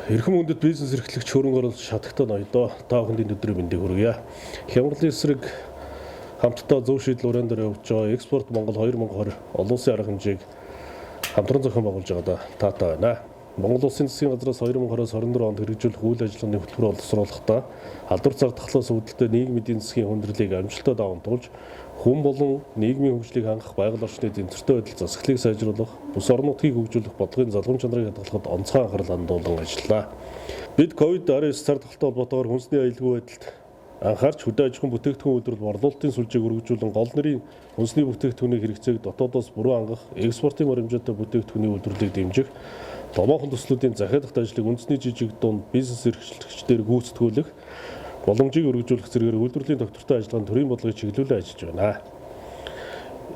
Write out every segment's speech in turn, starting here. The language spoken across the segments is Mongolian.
Эрхэм хүндэт бизнес эрхлэгч хөрөнгө оруулалт шатагтай ноёдоо та бүхэнд өдрийн мэндийг хүргье. Хямралын эсрэг хамтдаа зөв шийдэл уран дээр явж байгаа Экспорт Монгол 2020 олон улсын арга хэмжээг хамтран зохион байгуулж байгаадаа таатай байна. Монгол Улсын засгийн газраас 2020-с 24 онд хэрэгжүүлэх үйл ажиллагааны хөтөлбөр боловсруулахдаа алдар зардахлаас үүдэлтэй нийгмийн эдийн засгийн хүндрэлийг амжилттай даван туулж хүн болон нийгмийн хөгжлийг хангах байгаль орчны тэнцвэртэй байдал засаглалыг сайжруулах, бүс орон нутгийг хөгжүүлэх бодлогын залгамж чанарыг хадгалахад онцгой анхаарал хандуулан ажиллалаа. Бид COVID-19 зардахалтай холбоотойгоор хүнсний аюулгүй байдалд анхаарч хөдөө аж ахуйн бүтээгдэхүүн үйлдвэрлэл борлуулалтын сүлжээг өргөжүүлэн гол нэрийн хүнсний бүтээгдэхүүний хэрэгцээг дотоодоос бүрэн хангах, экспортын баримжаатай бүтээгдэхүүний үйлдвэрлэлийг дэмжих, томоохон төслүүдийн захиалгат ажлыг үндэсний жижиг дунд бизнес эрхлэгчдээр гүйцэтгүүлэх, боломжийг өргөжүүлэх зэргээр үйлдвэрлэлийн доктортой ажиллагааны төрийн бодлогыг чиглүүлэн ажиллаж байна.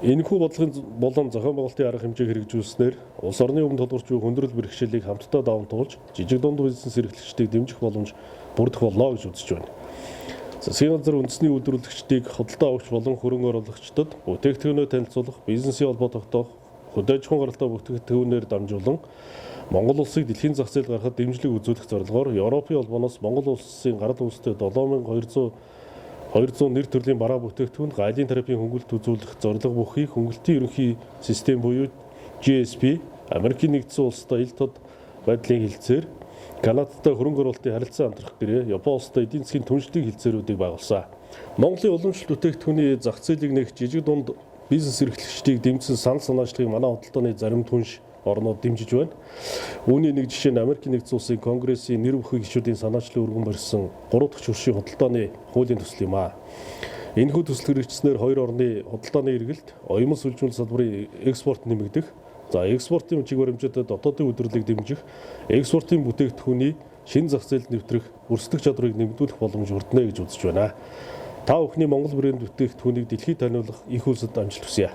Энэхүү бодлогын болон зохион байгуулалтын арга хэмжээг хэрэгжүүлснээр улс орны өмнө тулгарч буй хүндрэл бэрхшээлийг хамтдаа даван туулж, жижиг дунд бизнес эрхлэгчдийг дэмжих боломж бүрдэх болно гэж үзэж байна. Засгийн газар үндэсний үйлдвэрлэгчдийг худалдаа авагч болон хөрөнгө оруулагчдад бүтээгдэхүүнөө танилцуулах, бизнесийн холбоо тогтоох, хөдөө аж ахуйн гаралтай бүтээгдэхүүнээр дамжуулан Монгол улсыг дэлхийн зах зээл гаргахад дэмжлэг үзүүлэх зорилгоор Европын холбооноос Монгол улсын гарал үүстэй 7200 нэр төрлийн бараа бүтээгдэхүүн гайлын терапийн хөнгөлөлт үзүүлэх зорилго бүхий хөнгөлтийн ерөнхий систем буюу GSP, Америкийн нэгдсэн улстай ил тод байдлын хилцээр, Канадтай хөрөнгө оруулалтын харилцаа хамтрах гэрээ, Япон улстай эдийн засгийн түншлэлийн хилцээрүүдийг байгуулсан. Монголын уламжлалт бүтээгдэхүүний зах зээлийг нээх жижиг дунд бизнес эрхлэгчдийг дэмжсэн санал санаачлагыг манай худалдааны зарим түнш орнууд дэмжиж байна. Үүний нэг жишээ нь Америкийн нэгдсэн улсын Конгрессийн нэр бүхий гишүүдийн санаачлалын өргөн барьсан 3 дахь хөршийн худалдааны хуулийн төсөл юм аа. Энэхүү төсөл хэрэгжснээр хоёр орны худалдааны эргэлт, оюун сүлжүүл салбарын экспорт нэмэгдэх, экспортын чиг баримжаатай дотоодын үйлдвэрлэлийг дэмжих, экспортын бүтээгдэхүүний шинэ зах зээлд нэвтрэх, өрсөлдөх чадварыг нэмэгдүүлэх боломж өрдөнө гэж үзэж байна. Та бүхний Монгол брэнд бүтээгдэхүүнийг дэлхийд таниулах их үлсэд амжилт хүсье.